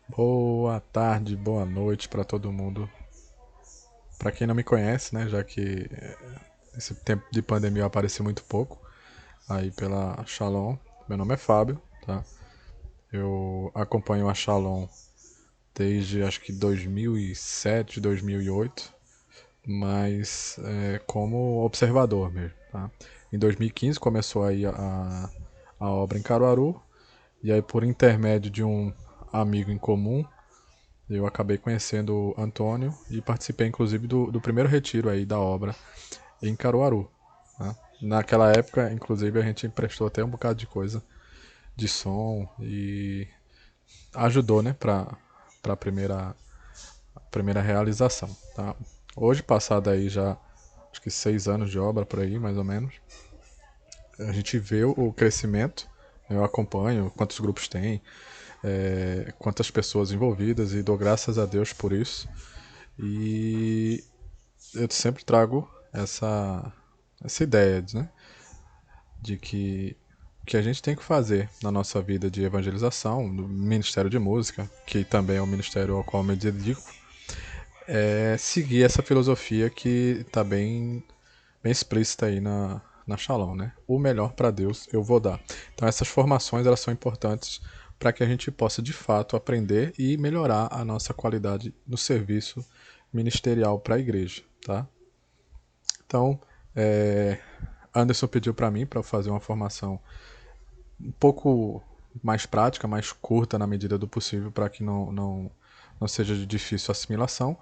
Boa tarde, boa noite para todo mundo. Para quem não me conhece, né, já que esse tempo de pandemia eu apareci muito pouco aí pela Shalom. Meu nome é Fábio, tá? Eu acompanho a Shalom desde acho que 2007, 2008, mas como observador mesmo, tá? Em 2015 começou aí a obra em Caruaru e aí por intermédio de um amigo em comum eu acabei conhecendo o Antônio e participei inclusive do primeiro retiro aí da obra em Caruaru, né? Naquela época, inclusive, a gente emprestou até um bocado de coisa de som e ajudou, né, para a primeira realização, tá? Hoje, passado aí já acho que 6 anos de obra por aí, mais ou menos, a gente vê o crescimento. Eu acompanho quantos grupos tem, quantas pessoas envolvidas e dou graças a Deus por isso. E eu sempre trago essa ideia, né, de que o que a gente tem que fazer na nossa vida de evangelização, no Ministério de Música, que também é o ministério ao qual me dedico, é seguir essa filosofia que está bem explícita aí na Shalom, né? O melhor para Deus eu vou dar. Então essas formações elas são importantes para que a gente possa de fato aprender e melhorar a nossa qualidade no serviço ministerial para a igreja, tá? Então, Anderson pediu para mim para fazer uma formação um pouco mais prática, mais curta na medida do possível, para que não seja de difícil assimilação,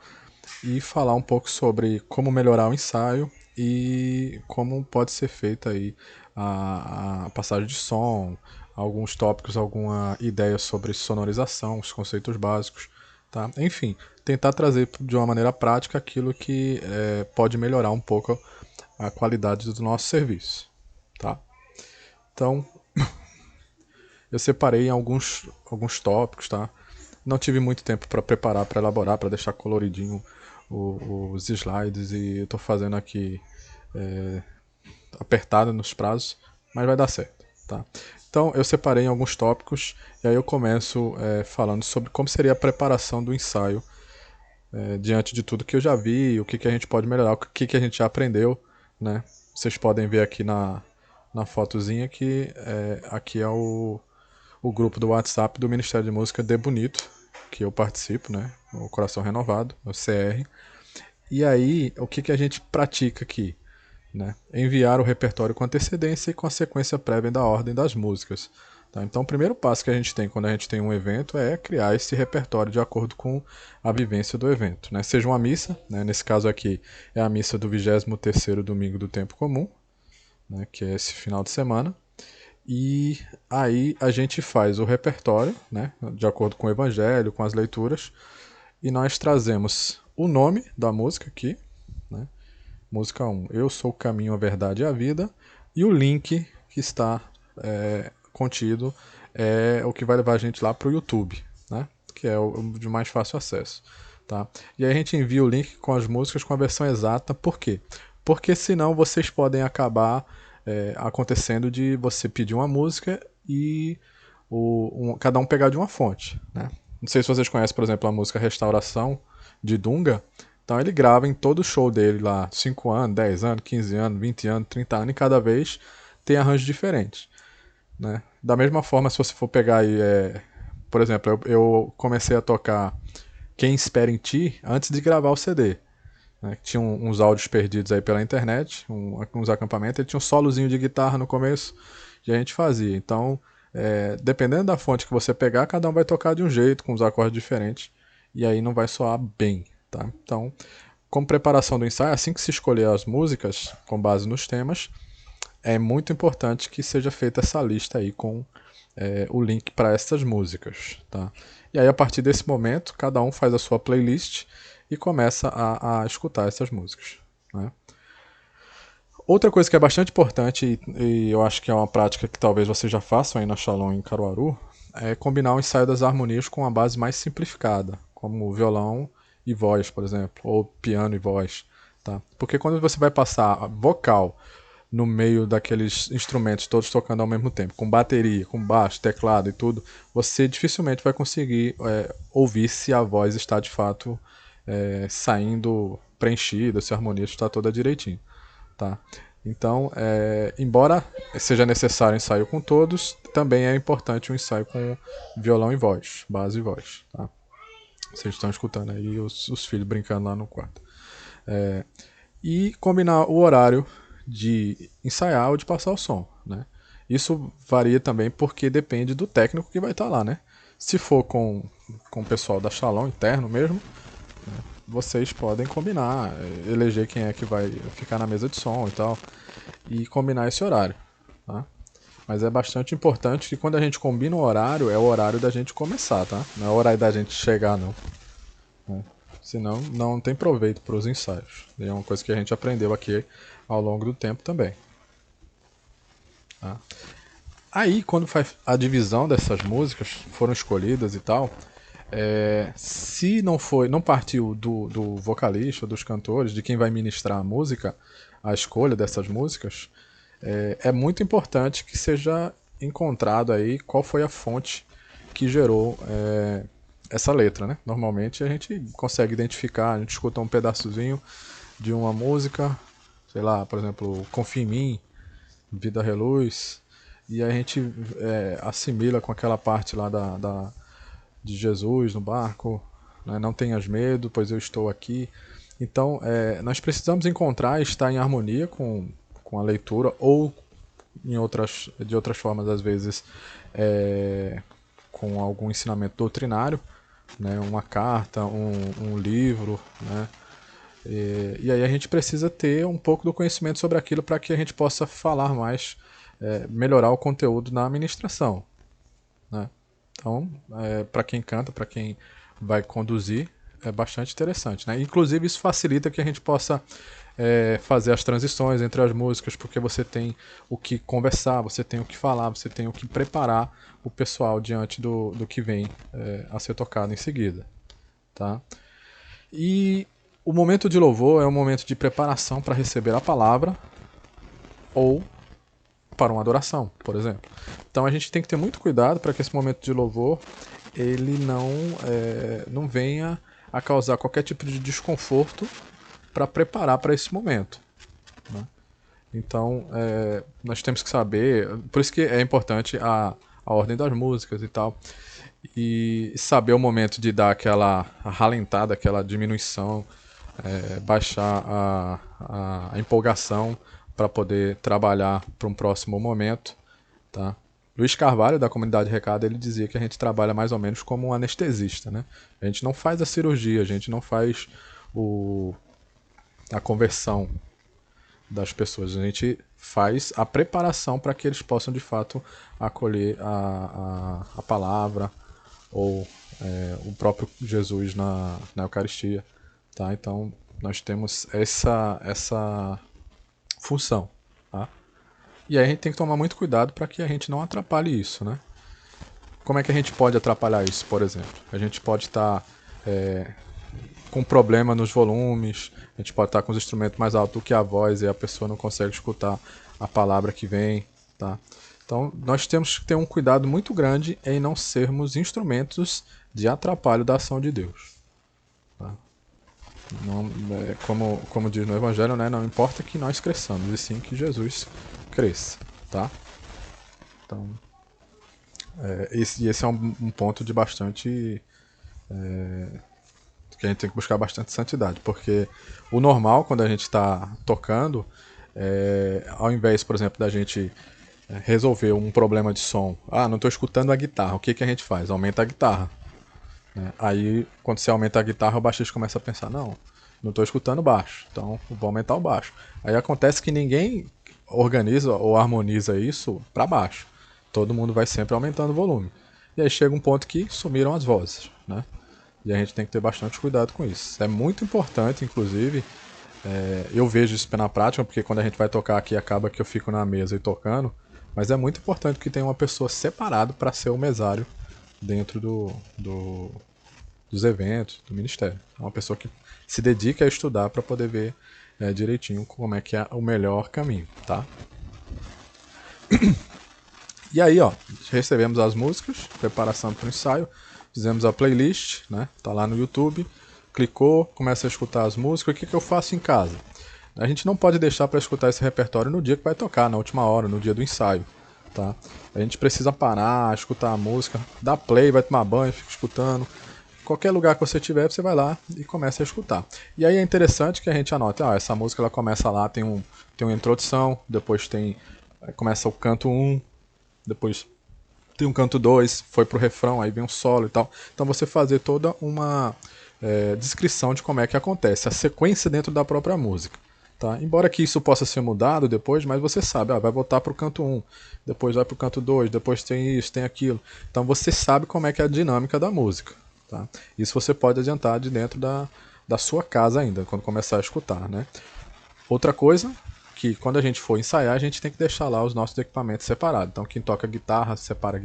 e falar um pouco sobre como melhorar o ensaio e como pode ser feita aí a passagem de som, alguns tópicos, alguma ideia sobre sonorização, os conceitos básicos, tá? Enfim, tentar trazer de uma maneira prática aquilo que pode melhorar um pouco a qualidade do nosso serviço, tá? Então, eu separei alguns tópicos, tá? Não tive muito tempo para preparar, para elaborar, para deixar coloridinho os slides e eu tô fazendo aqui apertado nos prazos, mas vai dar certo, tá? Então eu separei alguns tópicos e aí eu começo falando sobre como seria a preparação do ensaio diante de tudo que eu já vi, o que, que a gente pode melhorar, o que, que a gente já aprendeu, né? Vocês podem ver aqui na fotozinha que aqui é o grupo do WhatsApp do Ministério de Música De Bonito, que eu participo, né? O Coração Renovado, o CR. E aí, o que, que a gente pratica aqui? Né? Enviar o repertório com antecedência e com a sequência prévia da ordem das músicas. Tá? Então, o primeiro passo que a gente tem quando a gente tem um evento é criar esse repertório de acordo com a vivência do evento. Né? Seja uma missa, né? Nesse caso aqui é a missa do 23º domingo do tempo comum, né? Que é esse final de semana. E aí a gente faz o repertório, né, de acordo com o evangelho, com as leituras, e nós trazemos o nome da música aqui, né, música um, Eu Sou o Caminho, a Verdade e a Vida, e o link que está contido é o que vai levar a gente lá para o YouTube, né, que é o de mais fácil acesso. Tá? E aí a gente envia o link com as músicas com a versão exata, por quê? Porque senão vocês podem acabar acontecendo de você pedir uma música e cada um pegar de uma fonte. Né? Não sei se vocês conhecem, por exemplo, a música Restauração de Dunga. Então ele grava em todo o show dele lá, 5 anos, 10 anos, 15 anos, 20 anos, 30 anos, e cada vez tem arranjos diferentes. Né? Da mesma forma, se você for pegar aí, por exemplo, eu comecei a tocar Quem Espera em Ti antes de gravar o CD. Né? Tinha uns áudios perdidos aí pela internet, uns acampamentos, e tinha um solozinho de guitarra no começo e a gente fazia. Então, dependendo da fonte que você pegar, cada um vai tocar de um jeito, com os acordes diferentes, e aí não vai soar bem. Tá? Então, como preparação do ensaio, assim que se escolher as músicas com base nos temas, é muito importante que seja feita essa lista aí com o link para essas músicas. Tá? E aí, a partir desse momento, cada um faz a sua playlist e começa a escutar essas músicas. Né? Outra coisa que é bastante importante, e eu acho que é uma prática que talvez vocês já façam aí na Shalom em Caruaru, é combinar o ensaio das harmonias com uma base mais simplificada, como violão e voz, por exemplo, ou piano e voz. Tá? Porque quando você vai passar vocal no meio daqueles instrumentos todos tocando ao mesmo tempo, com bateria, com baixo, teclado e tudo, você dificilmente vai conseguir ouvir se a voz está de fato saindo preenchida, se a harmonia está toda direitinho. Tá? Então, embora seja necessário ensaio com todos, também é importante um ensaio com violão e voz, base e voz. Tá? Vocês estão escutando aí os filhos brincando lá no quarto. E combinar o horário de ensaiar ou de passar o som. Né? Isso varia também porque depende do técnico que vai estar lá. Né? Se for com o pessoal da Shalom interno mesmo, vocês podem combinar, eleger quem é que vai ficar na mesa de som e tal, e combinar esse horário. Tá? Mas é bastante importante que quando a gente combina o horário, é o horário da gente começar, tá? Não é o horário da gente chegar, não. Senão não tem proveito para os ensaios. É uma coisa que a gente aprendeu aqui ao longo do tempo também. Tá? Aí, quando faz a divisão dessas músicas, foram escolhidas e tal, se não partiu do vocalista, dos cantores, de quem vai ministrar a música, a escolha dessas músicas, é muito importante que seja encontrado aí qual foi a fonte que gerou essa letra, né? Normalmente a gente consegue identificar, a gente escuta um pedaçozinho de uma música, sei lá, por exemplo, Confia em Mim, Vida Reluz, e a gente assimila com aquela parte lá de Jesus no barco, né? Não tenhas medo, pois eu estou aqui. Então, nós precisamos encontrar e estar em harmonia com a leitura, ou de outras formas, às vezes, com algum ensinamento doutrinário, né? Uma carta, um livro, né? E aí a gente precisa ter um pouco do conhecimento sobre aquilo para que a gente possa falar mais, melhorar o conteúdo na ministração. Né? Então, para quem canta, para quem vai conduzir, é bastante interessante. Né? Inclusive, isso facilita que a gente possa fazer as transições entre as músicas, porque você tem o que conversar, você tem o que falar, você tem o que preparar o pessoal diante do que vem a ser tocado em seguida. Tá? E o momento de louvor é um momento de preparação para receber a palavra ou para uma adoração, por exemplo. Então a gente tem que ter muito cuidado para que esse momento de louvor ele não venha a causar qualquer tipo de desconforto para preparar para esse momento. Né? Então nós temos que saber, por isso que é importante a ordem das músicas e tal, e saber o momento de dar aquela ralentada, aquela diminuição, baixar a empolgação para poder trabalhar para um próximo momento. Tá? Luiz Carvalho, da Comunidade Recado, ele dizia que a gente trabalha mais ou menos como um anestesista. Né? A gente não faz a cirurgia, a gente não faz a conversão das pessoas, a gente faz a preparação para que eles possam de fato acolher a palavra ou o próprio Jesus na Eucaristia. Tá? Então nós temos essa função. Tá? E aí a gente tem que tomar muito cuidado para que a gente não atrapalhe isso. Né? Como é que a gente pode atrapalhar isso, por exemplo? A gente pode estar com problema nos volumes, a gente pode estar com os instrumentos mais altos do que a voz e a pessoa não consegue escutar a palavra que vem. Tá? Então nós temos que ter um cuidado muito grande em não sermos instrumentos de atrapalho da ação de Deus. Tá? Não, como diz no Evangelho, né, não importa que nós cresçamos, e sim que Jesus cresça. Tá? Então, esse é um ponto de bastante... que a gente tem que buscar bastante santidade, porque o normal, quando a gente está tocando, ao invés, por exemplo, da gente resolver um problema de som, não estou escutando a guitarra, o que a gente faz? Aumenta a guitarra. Aí, quando você aumenta a guitarra, o baixista começa a pensar, não estou escutando baixo, então vou aumentar o baixo. Aí acontece que ninguém organiza ou harmoniza isso para baixo. Todo mundo vai sempre aumentando o volume. E aí chega um ponto que sumiram as vozes, né? E a gente tem que ter bastante cuidado com isso. É muito importante, inclusive, eu vejo isso na prática, porque quando a gente vai tocar aqui acaba que eu fico na mesa e tocando, mas é muito importante que tenha uma pessoa separada para ser o mesário dentro dos eventos, do ministério. Uma pessoa que se dedica a estudar para poder ver direitinho como é que é o melhor caminho, tá? E aí, ó, recebemos as músicas, preparação para o ensaio, fizemos a playlist, né? Tá lá no YouTube, clicou, começa a escutar as músicas. O que eu faço em casa? A gente não pode deixar para escutar esse repertório no dia que vai tocar, na última hora, no dia do ensaio, tá? A gente precisa parar, escutar a música, dar play, vai tomar banho, fica escutando. Qualquer lugar que você tiver, você vai lá e começa a escutar. E aí é interessante que a gente anote, essa música ela começa lá, tem uma introdução, depois começa o canto 1, depois tem um canto 2, foi pro refrão, aí vem um solo e tal. Então você fazer toda uma descrição de como é que acontece, a sequência dentro da própria música. Tá? Embora que isso possa ser mudado depois, mas você sabe, vai voltar pro canto 1, depois vai pro canto 2, depois tem isso, tem aquilo. Então você sabe como é que é a dinâmica da música. Tá? Isso você pode adiantar de dentro da sua casa ainda, quando começar a escutar. Né? Outra coisa, que quando a gente for ensaiar, a gente tem que deixar lá os nossos equipamentos separados. Então quem toca guitarra, separa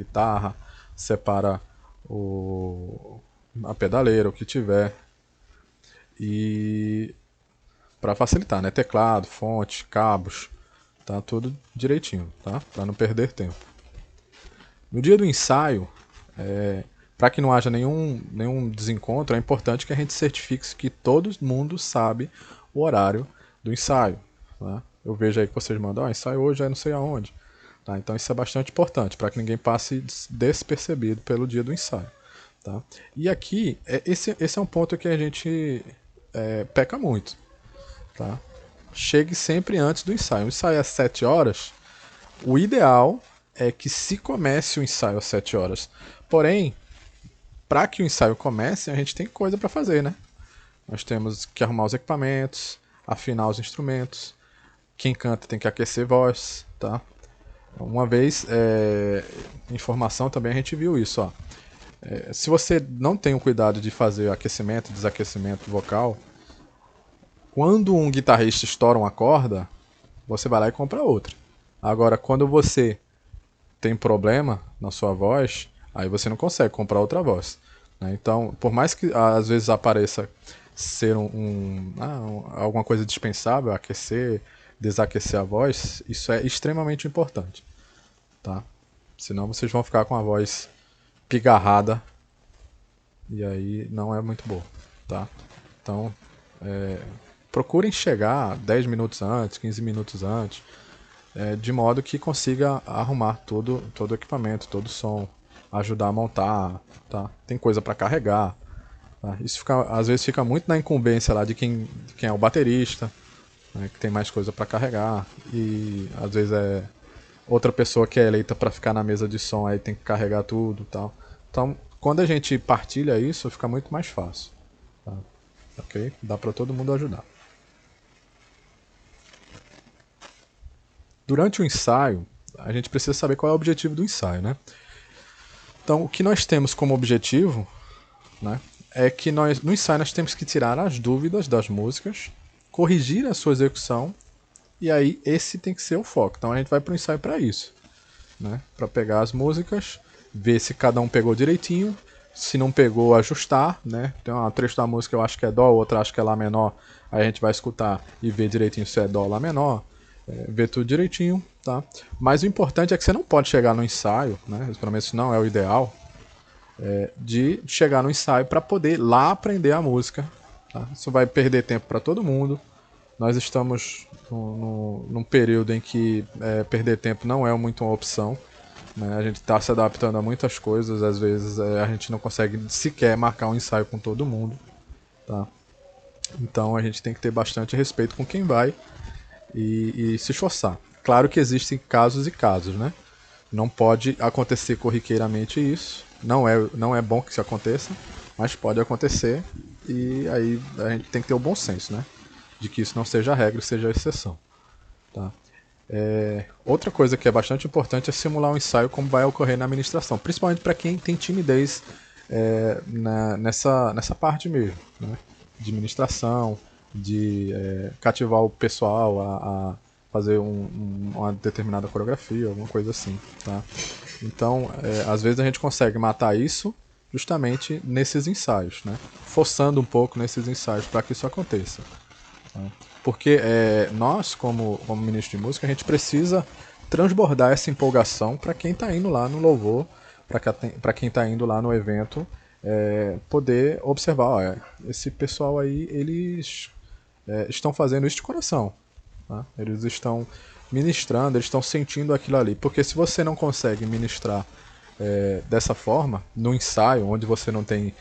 a pedaleira, o que tiver. E para facilitar, né? Teclado, fonte, cabos, tá tudo direitinho, tá? Para não perder tempo. No dia do ensaio, para que não haja nenhum desencontro, é importante que a gente certifique que todo mundo sabe o horário do ensaio. Tá? Eu vejo aí que vocês mandam, ensaio hoje é não sei aonde. Tá? Então isso é bastante importante, para que ninguém passe despercebido pelo dia do ensaio. Tá? E aqui, esse é um ponto que a gente peca muito. Tá? Chegue sempre antes do ensaio. O ensaio é às 7 horas. O ideal é que se comece o ensaio às 7 horas. Porém, para que o ensaio comece, a gente tem coisa para fazer, né? Nós temos que arrumar os equipamentos, afinar os instrumentos. Quem canta tem que aquecer voz, tá? Uma vez, em formação também a gente viu isso, ó. Se você não tem o cuidado de fazer aquecimento e desaquecimento vocal, quando um guitarrista estoura uma corda, você vai lá e compra outra. Agora, quando você tem problema na sua voz, aí você não consegue comprar outra voz. Né? Então, por mais que às vezes apareça ser alguma coisa dispensável, aquecer, desaquecer a voz, isso é extremamente importante. Tá? Senão vocês vão ficar com a voz pigarrada e aí não é muito boa. Tá? Então, procurem chegar 10 minutos antes, 15 minutos antes, de modo que consiga arrumar todo o equipamento, todo o som, ajudar a montar, tá? Tem coisa para carregar. Tá? Isso às vezes fica muito na incumbência lá de quem é o baterista, né, que tem mais coisa para carregar, e às vezes é outra pessoa que é eleita para ficar na mesa de som, aí tem que carregar tudo, tal. Então, quando a gente partilha isso, fica muito mais fácil. Tá? Ok? Dá para todo mundo ajudar. Durante o ensaio, a gente precisa saber qual é o objetivo do ensaio, né? Então, o que nós temos como objetivo, né, é que no ensaio nós temos que tirar as dúvidas das músicas, corrigir a sua execução, e aí esse tem que ser o foco. Então a gente vai para o ensaio para isso, né? Para pegar as músicas, ver se cada um pegou direitinho, se não pegou, ajustar, né? Tem um trecho da música eu acho que é dó, outra acho que é lá menor, aí a gente vai escutar e ver direitinho se é dó ou lá menor, ver tudo direitinho, tá? Mas o importante é que você não pode chegar no ensaio, né? Pelo menos isso não é o ideal, de chegar no ensaio para poder lá aprender a música. Tá? Isso vai perder tempo para todo mundo. Nós estamos num período em que perder tempo não é muito uma opção. Né? A gente está se adaptando a muitas coisas, às vezes a gente não consegue sequer marcar um ensaio com todo mundo. Tá? Então a gente tem que ter bastante respeito com quem vai e se esforçar. Claro que existem casos e casos, né? Não pode acontecer corriqueiramente isso. Não é bom que isso aconteça, mas pode acontecer e aí a gente tem que ter o bom senso, né? De que isso não seja a regra, seja a exceção. Tá? Outra coisa que é bastante importante é simular um ensaio como vai ocorrer na administração, principalmente para quem tem timidez nessa parte mesmo, né? De administração, de cativar o pessoal a fazer uma determinada coreografia, alguma coisa assim. Tá? Então, às vezes a gente consegue matar isso justamente nesses ensaios, né? Forçando um pouco nesses ensaios para que isso aconteça. Tá? Porque nós, como ministro de música, a gente precisa transbordar essa empolgação para quem está indo lá no louvor, para quem está indo lá no evento, poder observar, olha, esse pessoal aí, eles estão fazendo isso de coração. Tá? Eles estão ministrando, eles estão sentindo aquilo ali. Porque se você não consegue ministrar dessa forma, no ensaio, onde você não tem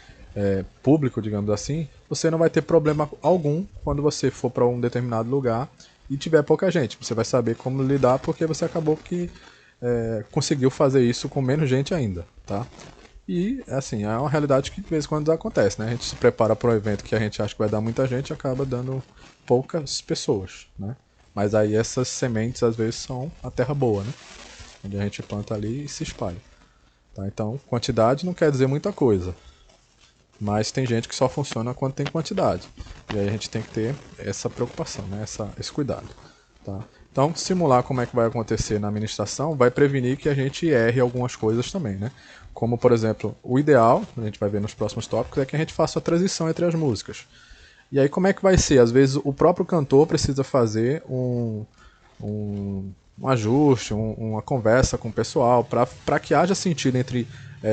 público, digamos assim, você não vai ter problema algum quando você for para um determinado lugar e tiver pouca gente. Você vai saber como lidar porque você acabou que conseguiu fazer isso com menos gente ainda, tá? E, assim, é uma realidade que de vez em quando acontece, né? A gente se prepara para um evento que a gente acha que vai dar muita gente e acaba dando poucas pessoas, né? Mas aí essas sementes às vezes são a terra boa, né? Onde a gente planta ali e se espalha. Tá? Então, quantidade não quer dizer muita coisa. Mas tem gente que só funciona quando tem quantidade. E aí a gente tem que ter essa preocupação, né? esse cuidado. Tá? Então, simular como é que vai acontecer na administração vai prevenir que a gente erre algumas coisas também, né? Como, por exemplo, o ideal, a gente vai ver nos próximos tópicos, é que a gente faça a transição entre as músicas. E aí como é que vai ser? Às vezes o próprio cantor precisa fazer um ajuste, uma conversa com o pessoal, para que haja sentido entre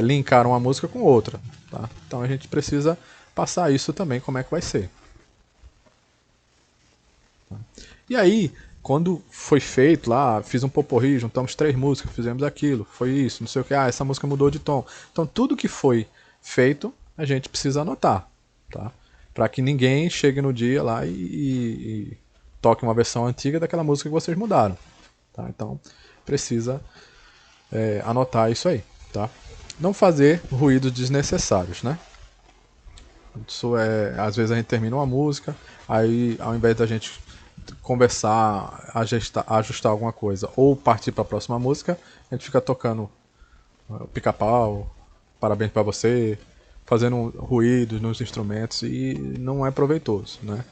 linkar uma música com outra. Tá? Então a gente precisa passar isso também, como é que vai ser. E aí, quando foi feito lá, fiz um poporri, juntamos 3 músicas, fizemos aquilo, foi isso, não sei o que, essa música mudou de tom. Então tudo que foi feito, a gente precisa anotar, tá? Para que ninguém chegue no dia lá e toque uma versão antiga daquela música que vocês mudaram. Tá? Então precisa anotar isso aí. Tá? Não fazer ruídos desnecessários, né? Isso às vezes a gente termina uma música, aí ao invés da gente conversar, ajustar alguma coisa ou partir para a próxima música, a gente fica tocando pica-pau, parabéns para você, fazendo ruídos nos instrumentos e não é proveitoso, né?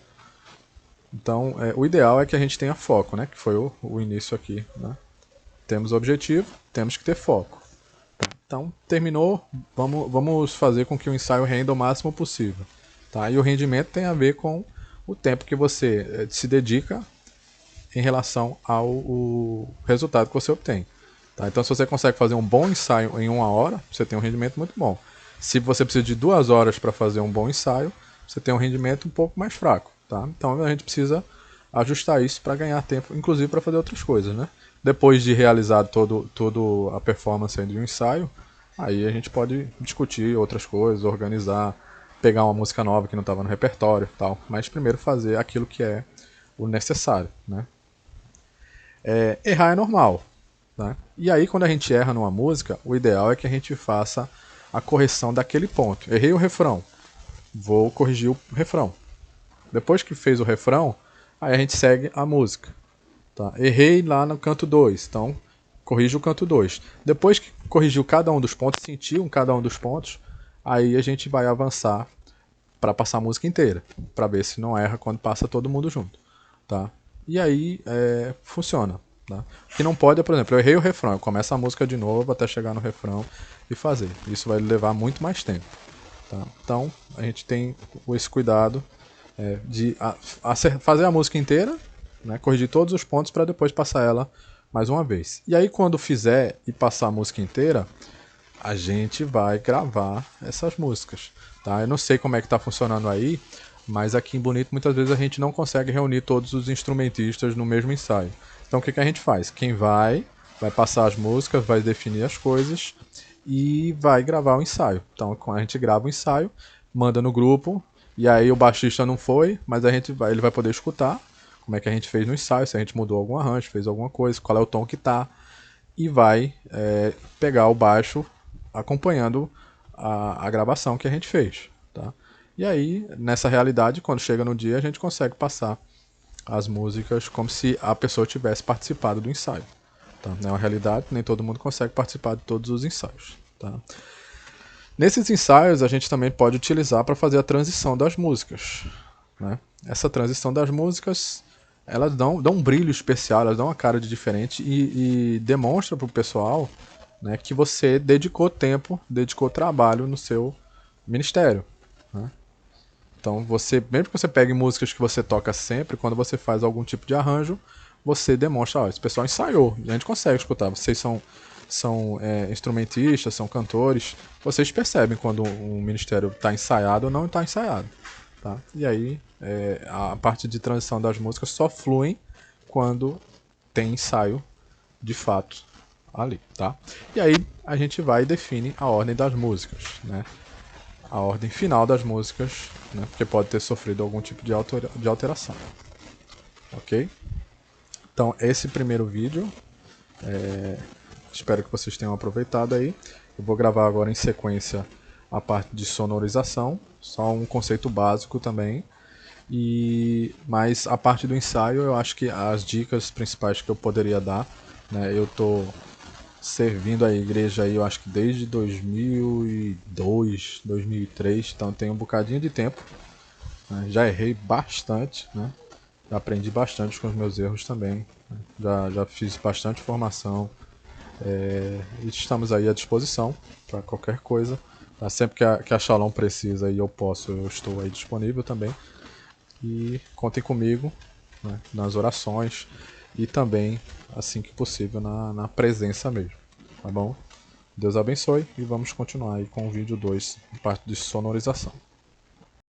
Então, o ideal é que a gente tenha foco, né? Que foi o início aqui, né? Temos objetivo, temos que ter foco. Então, terminou, vamos fazer com que o ensaio renda o máximo possível. Tá? E o rendimento tem a ver com o tempo que você se dedica em relação ao resultado que você obtém. Tá? Então, se você consegue fazer um bom ensaio em 1 hora, você tem um rendimento muito bom. Se você precisa de 2 horas para fazer um bom ensaio, você tem um rendimento um pouco mais fraco. Tá? Então, a gente precisa ajustar isso para ganhar tempo, inclusive para fazer outras coisas. Né? Depois de realizar toda a performance de um ensaio, aí a gente pode discutir outras coisas, organizar, pegar uma música nova que não estava no repertório, tal. Mas primeiro fazer aquilo que é o necessário, né? Errar é normal, né? E aí quando a gente erra numa música, o ideal é que a gente faça a correção daquele ponto. Errei o refrão, vou corrigir o refrão. Depois que fez o refrão, aí a gente segue a música. Tá? Errei lá no canto 2, então corrige o canto 2. Depois que corrigiu cada um dos pontos, sentiu cada um dos pontos, aí a gente vai avançar para passar a música inteira, para ver se não erra quando passa todo mundo junto. Tá? E aí funciona. Tá? O que não pode é, por exemplo, eu errei o refrão, eu começo a música de novo até chegar no refrão e fazer. Isso vai levar muito mais tempo. Tá? Então a gente tem esse cuidado de fazer a música inteira, né, corrigir todos os pontos para depois passar ela mais uma vez. E aí quando fizer e passar a música inteira, a gente vai gravar essas músicas. Tá? Eu não sei como é que está funcionando aí, mas aqui em Bonito muitas vezes a gente não consegue reunir todos os instrumentistas no mesmo ensaio. Então o que a gente faz? Quem vai passar as músicas, vai definir as coisas e vai gravar o ensaio. Então a gente grava o ensaio, manda no grupo, e aí o baixista não foi, mas ele vai poder escutar como é que a gente fez no ensaio, se a gente mudou algum arranjo, fez alguma coisa, qual é o tom que tá, e vai pegar o baixo acompanhando a gravação que a gente fez. Tá? E aí, nessa realidade, quando chega no dia, a gente consegue passar as músicas como se a pessoa tivesse participado do ensaio. Tá? Não é uma realidade, nem todo mundo consegue participar de todos os ensaios. Tá? Nesses ensaios, a gente também pode utilizar para fazer a transição das músicas. Né? Essa transição das músicas, elas dão um brilho especial, elas dão uma cara de diferente e demonstra para o pessoal, né, que você dedicou tempo, dedicou trabalho no seu ministério. Né? Então, mesmo que você pegue músicas que você toca sempre, quando você faz algum tipo de arranjo, você demonstra, ó, esse pessoal ensaiou, a gente consegue escutar. Vocês são instrumentistas, são cantores, vocês percebem quando um ministério está ensaiado ou não está ensaiado. Tá? E aí, a parte de transição das músicas só fluem quando tem ensaio de fato ali, tá? E aí a gente vai e define a ordem das músicas, né? A ordem final das músicas, né? Porque pode ter sofrido algum tipo de alteração, ok? Então esse primeiro vídeo, espero que vocês tenham aproveitado aí. Eu vou gravar agora em sequência a parte de sonorização, só um conceito básico também. Mas a parte do ensaio, eu acho que as dicas principais que eu poderia dar, né? Eu tô servindo a igreja aí, eu acho que desde 2002, 2003, então tem um bocadinho de tempo, né? Já errei bastante, né? Já aprendi bastante com os meus erros também, né? Já fiz bastante formação, e estamos aí à disposição para qualquer coisa, tá? Sempre que a Shalom precisa e eu posso, eu estou aí disponível também. E contem comigo, né, nas orações e também, assim que possível, na presença mesmo. Tá bom? Deus abençoe e vamos continuar aí com o vídeo 2, parte de sonorização.